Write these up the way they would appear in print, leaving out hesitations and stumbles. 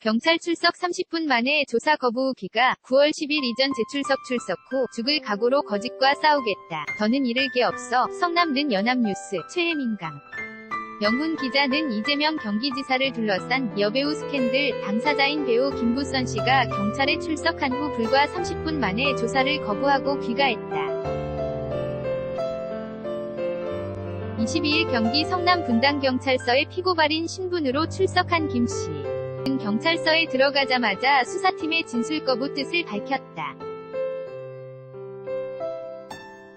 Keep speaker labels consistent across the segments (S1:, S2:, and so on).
S1: 경찰 출석 30분 만에 조사 거부 후 기가 9월 10일 이전 재출석 출석 후 죽을 각오로 거짓과 싸우겠다. 더는 잃을 게 없어. 성남는 연합뉴스 최혜민강. 영훈 기자는 이재명 경기지사를 둘러싼 여배우 스캔들 당사자인 배우 김부선 씨가 경찰에 출석한 후 불과 30분 만에 조사를 거부하고 귀가했다. 22일 경기 성남 분당경찰서에 피고발인 신분으로 출석한 김 씨. 경찰서에 들어가자마자 수사팀의 진술 거부 뜻을 밝혔다.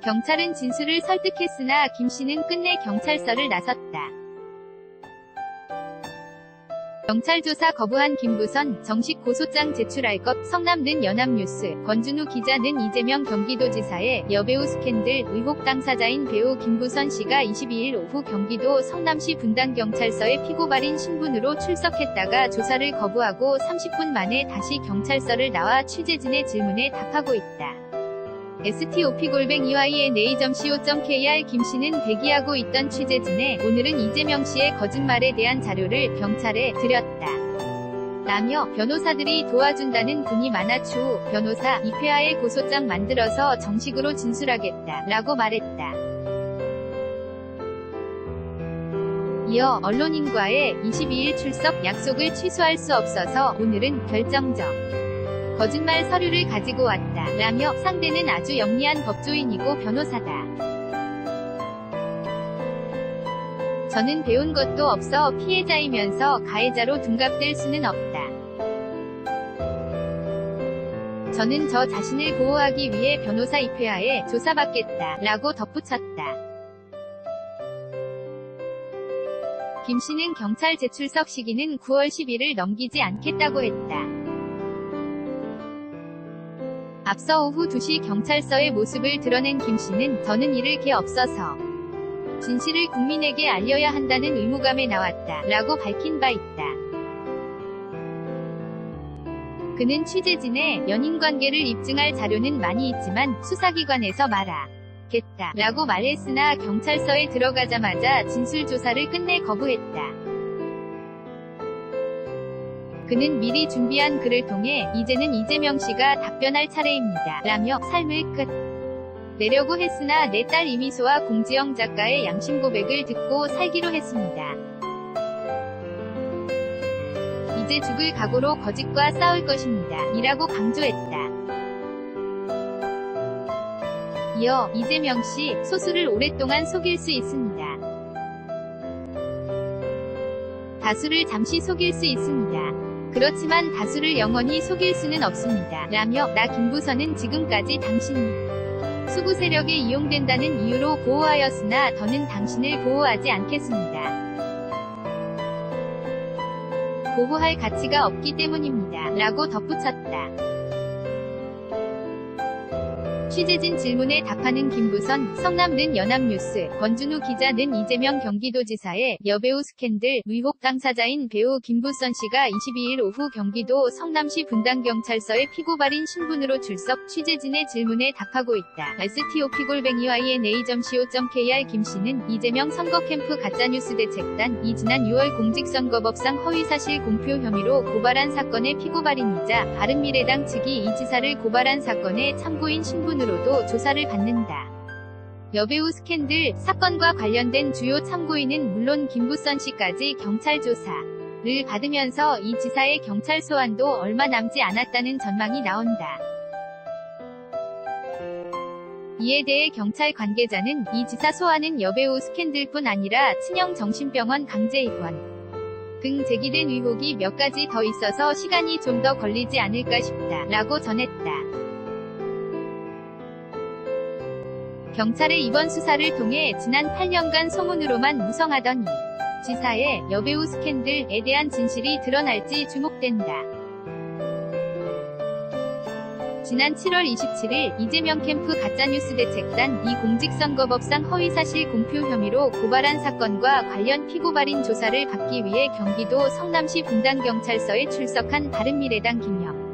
S1: 경찰은 진술을 설득했으나 김 씨는 끝내 경찰서를 나섰다. 경찰 조사 거부한 김부선, 정식 고소장 제출할 것. 성남는 연합뉴스, 권준우 기자는 이재명 경기도지사의 여배우 스캔들 의혹 당사자인 배우 김부선 씨가 22일 오후 경기도 성남시 분당경찰서에 피고발인 신분으로 출석했다가 조사를 거부하고 30분 만에 다시 경찰서를 나와 취재진의 질문에 답하고 있다. stop@yna.co.kr 김 씨는 대기하고 있던 취재진에 오늘은 이재명 씨의 거짓말에 대한 자료를 경찰에 드렸다. 라며 변호사들이 도와준다는 분이 많아 추후 변호사 입회하에 고소장 만들어서 정식으로 진술하겠다. 라고 말했다. 이어 언론인과의 22일 출석 약속을 취소할 수 없어서 오늘은 결정적 거짓말 서류를 가지고 왔다. 라며 상대는 아주 영리한 법조인이고 변호사다. 저는 배운 것도 없어 피해자이면서 가해자로 둔갑될 수는 없다. 저는 저 자신을 보호하기 위해 변호사 입회하에 조사받겠다. 라고 덧붙였다. 김 씨는 경찰 재출석 시기는 9월 10일을 넘기지 않겠다고 했다. 앞서 오후 2시 경찰서의 모습을 드러낸 김 씨는 저는 잃을 게 없어서 진실을 국민에게 알려야 한다는 의무감에 나왔다. 라고 밝힌 바 있다. 그는 취재진의 연인관계를 입증할 자료는 많이 있지만 수사기관에서 말하겠다. 라고 말했으나 경찰서에 들어가자마자 진술조사를 끝내 거부했다. 그는 미리 준비한 글을 통해 이제는 이재명 씨가 답변할 차례입니다. 라며 삶을 끝 내려고 했으나 내 딸 이미소와 공지영 작가의 양심 고백을 듣고 살기로 했습니다. 이제 죽을 각오로 거짓과 싸울 것입니다. 이라고 강조했다. 이어 이재명 씨 소수를 오랫동안 속일 수 있습니다. 다수를 잠시 속일 수 있습니다. 그렇지만 다수를 영원히 속일 수는 없습니다. 라며 나 김부선은 지금까지 당신이 수구 세력에 이용된다는 이유로 보호하였으나 더는 당신을 보호하지 않겠습니다. 보호할 가치가 없기 때문입니다. 라고 덧붙였다. 취재진 질문에 답하는 김부선, 성남는 연합뉴스, 권준우 기자는 이재명 경기도지사의 여배우 스캔들 의혹 당사자인 배우 김부선 씨가 22일 오후 경기도 성남시 분당경찰서에 피고발인 신분으로 출석, 취재진의 질문에 답하고 있다. stop@yna.co.kr 김 씨는 이재명 선거캠프 가짜뉴스 대책단 지난 6월 공직선거법상 허위사실 공표 혐의로 고발한 사건의 피고발인이자 바른미래당 측이 이 지사를 고발한 사건의 참고인 신분으로도 조사를 받는다. 여배우 스캔들 사건과 관련된 주요 참고인은 물론 김부선 씨까지 경찰 조사를 받으면서 이 지사의 경찰 소환도 얼마 남지 않았다는 전망이 나온다. 이에 대해 경찰 관계자는 이 지사 소환은 여배우 스캔들뿐 아니라 친형 정신병원 강제 입원 등 제기된 의혹이 몇 가지 더 있어서 시간이 좀 더 걸리지 않을까 싶다. 라고 전했다. 경찰의 이번 수사를 통해 지난 8년간 소문으로만 무성하던 이 지사의 여배우 스캔들에 대한 진실이 드러날지 주목된다. 지난 7월 27일 이재명 캠프 가짜뉴스 대책단 공직선거법상 허위사실 공표 혐의로 고발한 사건과 관련 피고발인 조사를 받기 위해 경기도 성남시 분당경찰서에 출석한 바른미래당 김영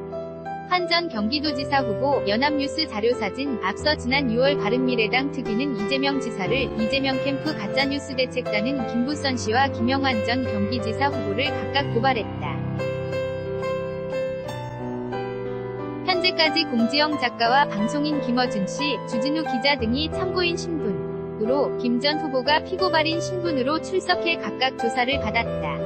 S1: 한 전 경기도지사 후보. 연합뉴스 자료사진. 앞서 지난 6월 바른미래당 특위는 이재명 지사를 이재명 캠프 가짜뉴스 대책단은 김부선 씨와 김영환 전 경기지사 후보를 각각 고발했다. 현재까지 공지영 작가와 방송인 김어준 씨, 주진우 기자 등이 참고인 신분으로 김 전 후보가 피고발인 신분으로 출석해 각각 조사를 받았다.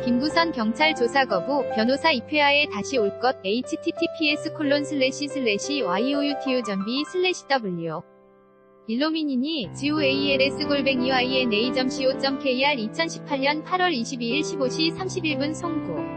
S1: 김부선 경찰 조사 거부, 변호사 입회하에 다시 올 것, https://youtube.b/w 일로미니니 GOALS-ina.co.kr 2018년 8월 22일 15시 31분 송고